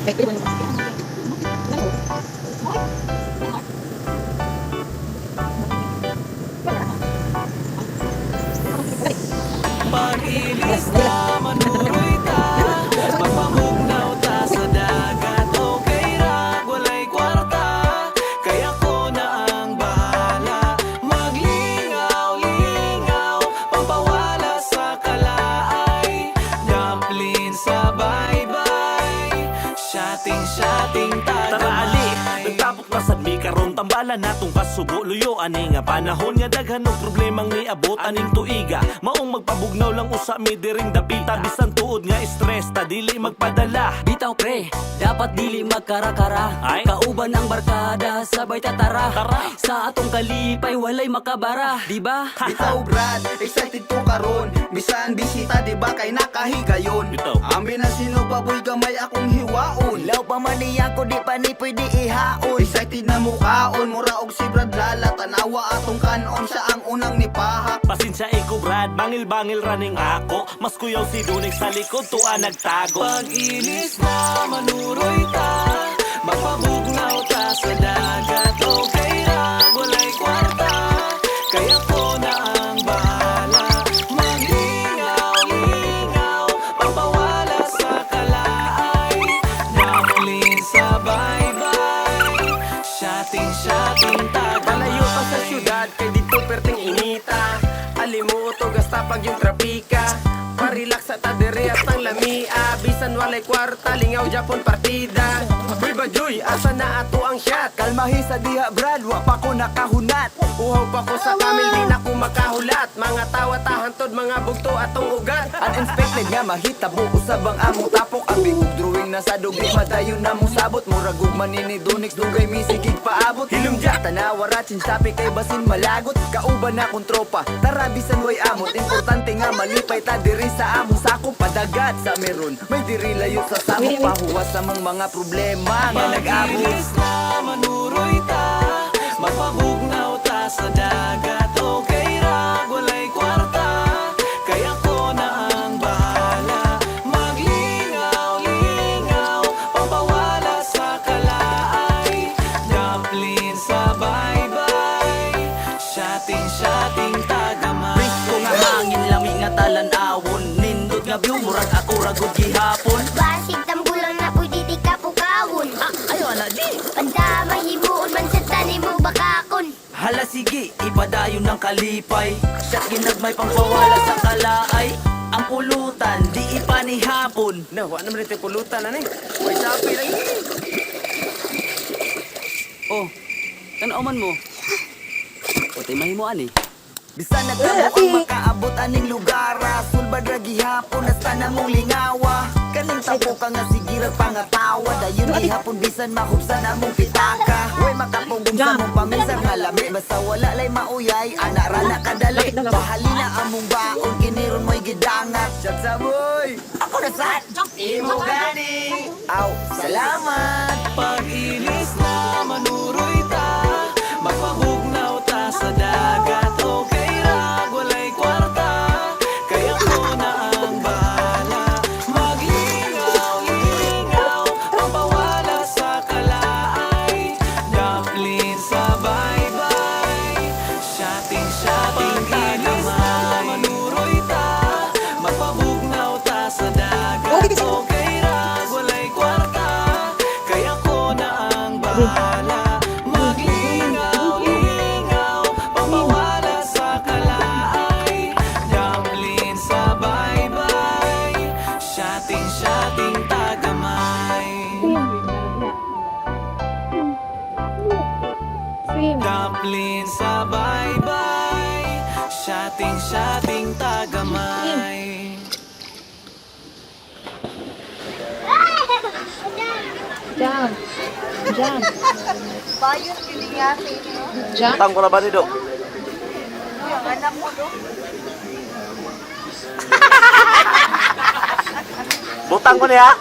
Pag-ilis na manuroy ta, magpamugnaw ta sa dagat. Okay ra, walay kwarta, kaya ko na ang bahala. Maglingaw-lingaw, pampawala sa kalaay. Dumpling sa bye-bye, shotting tagamay. Tara ali, nagtapok na sad mi karon tambalan natong kasubo. Luyo ani nga panahon nga daghan og problemang niabot aning tuiga. Maong magpabugnaw lang usa mi diring dapita. Bisan tuod nga stress ta dili magpadala. Bitaw pre, dapat dili magkara-kara. Ay? Kauban ang barkada, sabay tatara. Tara. Sa atong kalipay, walay makabara, diba? Bitaw Brad, excited to karon. Bisan bisita di ba kay nakahigayon. Bitaw. Ambi na sino baboy gamay akong hiwaon. Law pa man niya ko di pa ni pwede ihaon. Excited na mukaon, mura og si Brad lala. Tanawa atong kanon, siya ang unang nipahak. Pasensya iko Brad, bangil-bangil running ako. Mas kuyaw si Dunig sa likod tuwa nagtago. Pag-ilis na manuroy ta, magpabugnaw ta sa dagat. Okay ra, walay kwarta, kaya ko na ang bahala. Maglingaw-lingaw, pampawala sa kalaay. Dumpling sa bye-bye, shotting Palayo pa sa tagamay. syudad kay dito perting inita. Alimuot o gasta pag yung trapika. Parelax sa tadere at ang lamia. Bisan walay kwarta, lingaw Japon partida. Boy Bajoy, asa na ato ang shot? Kalmahi sa diha Brad, wa pa ko nakahunat. Uhaw pa ko sa kamil, di na ko makahulat. Mga tawa tahantod, mga bugto atong ugat. Uninspected nga mahitabo usab ang among tapok. Ang bigog drawing na sa dugay madayon na mong sabot. Murag ug manini Dunix dugay misigig paabot. Hilumja tanawara chinsapi kay basin malagot. Kauban na kong tropa, tara bisan way amot. Importante nga malipay ta diri sa among sakop. Padagat sa meron, may diri layo sa samok. Pahuwas sa mga problema nga nag-abot. Pag-ilis na manuroy ta, magpabugnaw ta sa dagat. Okay ra, walay kwarta, kaya ko na ang bahala. Maglingaw-lingaw, pampawala sa kalaay. Dumpling sa bye-bye, shotting tagamay. Risko nga hangin, lami nga talan-awon. Nindot nga view, murag ako ragod gihapon. Basig tambulang na pwede di ka pukawon. Ayaw na di. Pandamay himuon man sa tani mo bakakon. Hala sige, ipadayon ng kalipay. Siya't ginagmay pampawala sa kalaay. Ang pulutan, di ipanihapon. Nawa naman ito pulutan na ni. May sapi lagi. Oh, tanaw man mo. Pati mahimo ani. Bisan nagtamo ang makaabot aning lugar. Sulbad ra gihapon hasta na mong lingawa. Kaning tapo ka nga sigirat pangatawa. Dayon gihapon bisan mahubsan among pitaka. Way makapugong sa mong paminsar nga lami. Basta wala lay mauyay, anak ra na kadali. Bahali na among baon, kiniron mo'y gidangat. Shot sa boy! Ako na sad! Imo gani! Aw, salamat! Pag-ilis na manuroy ta, magpabugnaw ta sa dagat. Okay ra, walay kwarta, kaya ko na ang bahala. Maglingaw-lingaw, pampawala sa kalaay. Dumpling sa bye-bye, shotting tagamay. Manuroy ta, magpabugnaw ta sa dagat. Okay ra, walay kwarta, kaya ko na ang bahala. Maglingaw-lingaw, pampawala sa kalaay. Dumpling sa bye-bye, shotting tagamay. Dumpling sa bye-bye, shotting tagamay. Jam. Jam. Bayot piningati no? Jam. Tang ko na ba nido? Yung anak mo do. Butang ko niya.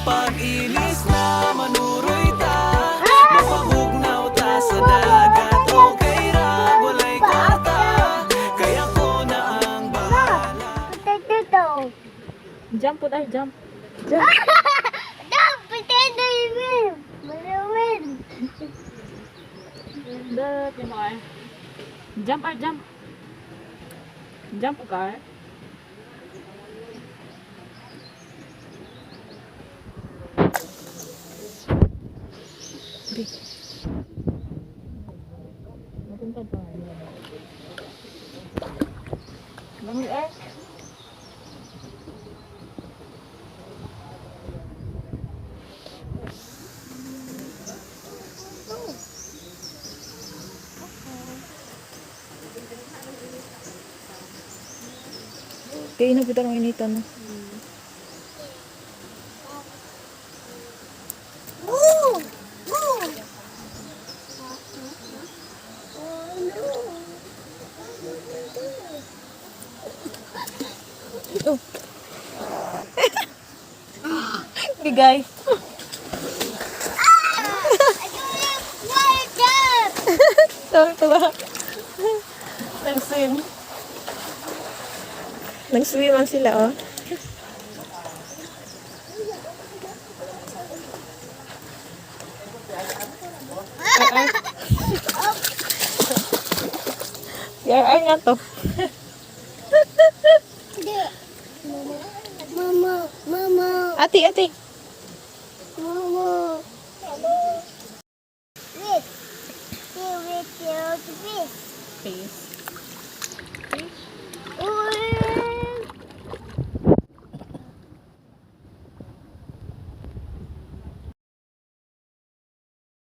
Pag-ilis na manuroy ta, magpabugnaw ta sa dagat. Okay ra, walay kwarta, kaya ko na ang bahala. Ito. Jump po tayo, jump. Jump. Malimim! Malimim! Dot, yung mga. Jump, jump. Jump, car. Mapunta pa. Lamig eh. Kaya inabutan ng initan mo. Woo! Woo! Bigay. Water! Tawa-tawa. Nag-swim. Nag-swim sila, oh. Ay nga to. Mama, mama, Ate, ate. mama. Wait. Wait, wait, wait. Face.